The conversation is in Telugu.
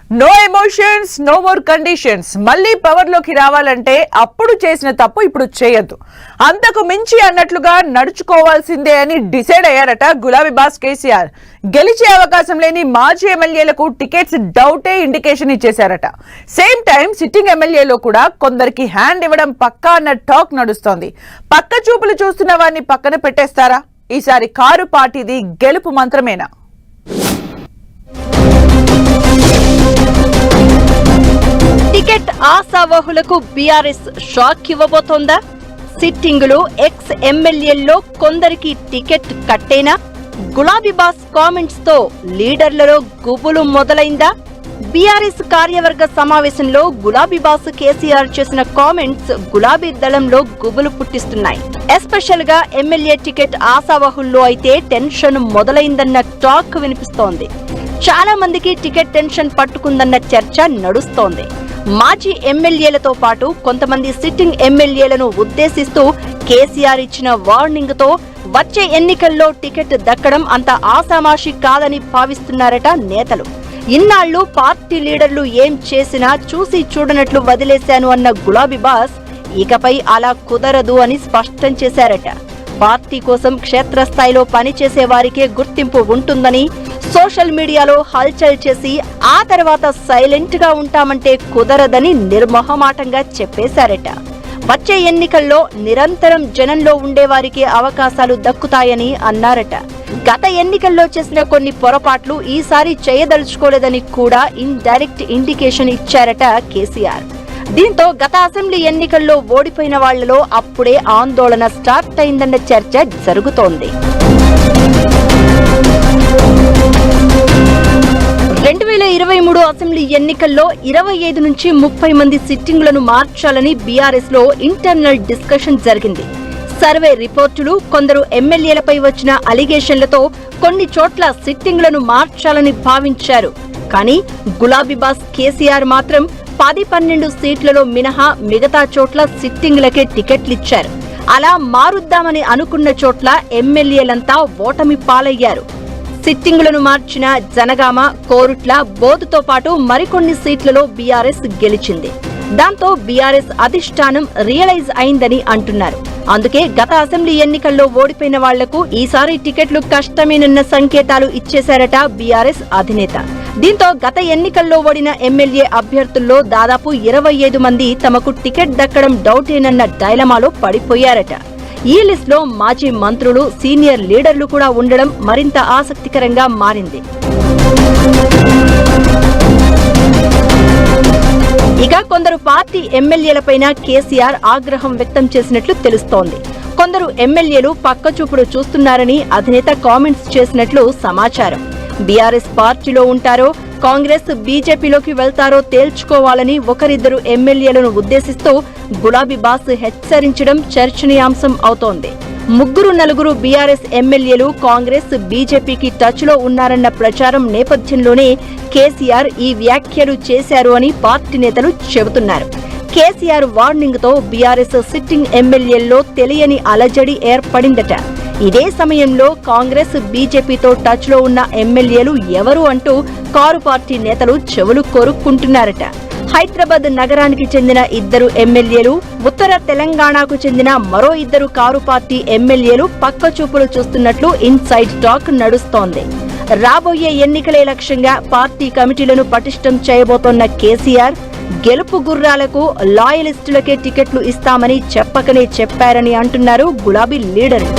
No emotions no more conditions. మళ్ళీ పవర్ లోకి రావాలంటే అప్పుడు చేసిన తప్పు ఇప్పుడు చేయొద్దు, అంతకు మించి అన్నట్లుగా నడుచుకోవాల్సిందే అని డిసైడ్ అయ్యారట గులాబీ బాస్ కేసీఆర్. గెలిచే అవకాశం లేని మాజీ ఎమ్మెల్యేలకు టికెట్స్ డౌటే ఇండికేషన్ ఇచ్చేశారట. సేమ్ టైం సిట్టింగ్ ఎమ్మెల్యేలో కూడా కొందరికి హ్యాండ్ ఇవ్వడం పక్కా అన్న టాక్ నడుస్తోంది. పక్క చూపులు చూస్తున్న వారిని పక్కన పెట్టేస్తారా? ఈసారి కారు పార్టీది గెలుపు మంత్రమేనా? టికెట్ ఆశావహులకు బీఆర్ఎస్ షాక్ ఇవ్వబోతోందా? సిట్టింగులు ఎక్స్ ఎమ్మెల్యేల్లో కొందరికి టికెట్ కట్టేనా? గులాబీ బాస్ కామెంట్స్ తో లీడర్లలో గుబులు మొదలైందా? బీఆర్ఎస్ కార్యవర్గ సమావేశంలో గులాబీ బాస్ కేసీఆర్ చేసిన కామెంట్స్ గులాబీ దళంలో గుబులు పుట్టిస్తున్నాయి. ఎస్పెషల్ గా ఎమ్మెల్యే టికెట్ ఆశావహుల్లో అయితే టెన్షన్ మొదలైందన్న టాక్ వినిపిస్తోంది. చాలా మందికి టికెట్ టెన్షన్ పట్టుకుందన్న చర్చ నడుస్తోంది. మాజీ ఎమ్మెల్యేలతో పాటు కొంతమంది సిట్టింగ్ ఎమ్మెల్యేలను ఉద్దేశిస్తూ కేసీఆర్ ఇచ్చిన వార్నింగ్ తో వచ్చే ఎన్నికల్లో టికెట్ దక్కడం అంత ఆసామాషి కాదని భావిస్తున్నారట నేతలు. ఇన్నాళ్లు పార్టీ లీడర్లు ఏం చేసినా చూసి చూడనట్లు వదిలేశాను అన్న గులాబీ బాస్ ఇకపై అలా కుదరదు అని స్పష్టం చేశారట. పార్టీ కోసం క్షేత్రస్థాయిలో పనిచేసే వారికే గుర్తింపు ఉంటుందని, సోషల్ మీడియాలో హల్చల్ చేసి ఆ తర్వాత సైలెంట్ గా ఉంటామంటే కుదరదని నిర్మోహమాటంగా చెప్పేశారట. వచ్చే ఎన్నికల్లో నిరంతరం జనంలో ఉండేవారికి అవకాశాలు దక్కుతాయని అన్నారట. గత ఎన్నికల్లో చేసిన కొన్ని పొరపాట్లు ఈసారి చేయదలుచుకోలేదని కూడా ఇండైరెక్ట్ ఇండికేషన్ ఇచ్చారట కేసీఆర్. దీంతో గత అసెంబ్లీ ఎన్నికల్లో ఓడిపోయిన వాళ్లలో అప్పుడే ఆందోళన స్టార్ట్ అయిందన్న చర్చ జరుగుతోంది. 2023 అసెంబ్లీ ఎన్నికల్లో 25 నుంచి 30 మంది సిట్టింగులను మార్చాలని బీఆర్ఎస్ లో ఇంటర్నల్ డిస్కషన్ జరిగింది. సర్వే రిపోర్టులు, కొందరు ఎమ్మెల్యేలపై వచ్చిన అలిగేషన్లతో కొన్ని చోట్ల సిట్టింగులను మార్చాలని భావించారు. కానీ గులాబీ బాస్ కేసీఆర్ మాత్రం 10-12 సీట్లలో మినహా మిగతా చోట్ల సిట్టింగులకే టికెట్లిచ్చారు. అలా మారుద్దామని అనుకున్న చోట్ల ఎమ్మెల్యేలంతా ఓటమి పాలయ్యారు. సిట్టింగులను మార్చిన జనగామ, కోరుట్ల, బోధుతో పాటు మరికొన్ని సీట్లలో బీఆర్ఎస్ గెలిచింది. దాంతో బీఆర్ఎస్ అధిష్టానం రియలైజ్ అయిందని అంటున్నారు. అందుకే గత అసెంబ్లీ ఎన్నికల్లో ఓడిపోయిన వాళ్లకు ఈసారి టికెట్లు కష్టమేనన్న సంకేతాలు ఇచ్చేశారట బీఆర్ఎస్ అధినేత. దీంతో గత ఎన్నికల్లో ఓడిన ఎమ్మెల్యే అభ్యర్థుల్లో దాదాపు 25 మంది తమకు టికెట్ దక్కడం డౌటేనన్న డైలమాలో పడిపోయారట. ఈ లిస్ట్ లో మాజీ మంత్రులు, సీనియర్ లీడర్లు కూడా ఉండడం మరింత ఆసక్తికరంగా మారింది. ఇక కొందరు పార్టీ ఎమ్మెల్యేలపైన కేసీఆర్ ఆగ్రహం వ్యక్తం చేసినట్లు తెలుస్తోంది. కొందరు ఎమ్మెల్యేలు పక్కచూపుడు చూస్తున్నారని అధినేత కామెంట్స్ చేసినట్లు సమాచారం. బీఆర్ఎస్ పార్టీలో ఉంటారో, కాంగ్రెస్, బీజేపీలోకి వెళ్తారో తేల్చుకోవాలని ఒకరిద్దరు ఎమ్మెల్యేలను ఉద్దేశిస్తూ గులాబీ బాస్ హెచ్చరించడం చర్చనీయాంశం అవుతోంది. 3-4 బీఆర్ఎస్ ఎమ్మెల్యేలు కాంగ్రెస్, బీజేపీకి టచ్ లో ఉన్నారన్న ప్రచారం నేపథ్యంలోనే కేసీఆర్ ఈ వ్యాఖ్యలు చేశారు అని పార్టీ నేతలు చెబుతున్నారు. కేసీఆర్ వార్నింగ్ తో బీఆర్ఎస్ సిట్టింగ్ ఎమ్మెల్యేల్లో తెలియని అలజడి ఏర్పడిందట. ఇదే సమయంలో కాంగ్రెస్, బీజేపీతో టచ్ లో ఉన్న ఎమ్మెల్యేలు ఎవరు అంటూ కారు పార్టీ నేతలు చెవులు కొరుక్కుంటున్నారట. హైదరాబాద్ నగరానికి చెందిన 2 ఎమ్మెల్యేలు, ఉత్తర తెలంగాణకు చెందిన మరో 2 కారు పార్టీ ఎమ్మెల్యేలు పక్కచూపులు చూస్తున్నట్లు ఇన్సైడ్ టాక్ నడుస్తోంది. రాబోయే ఎన్నికలే లక్ష్యంగా పార్టీ కమిటీలను పటిష్టం చేయబోతోన్న కేసీఆర్ గెలుపు గుర్రాలకు, లాయలిస్టులకే టికెట్లు ఇస్తామని చెప్పకనే చెప్పారని అంటున్నారు గులాబీ లీడర్లు.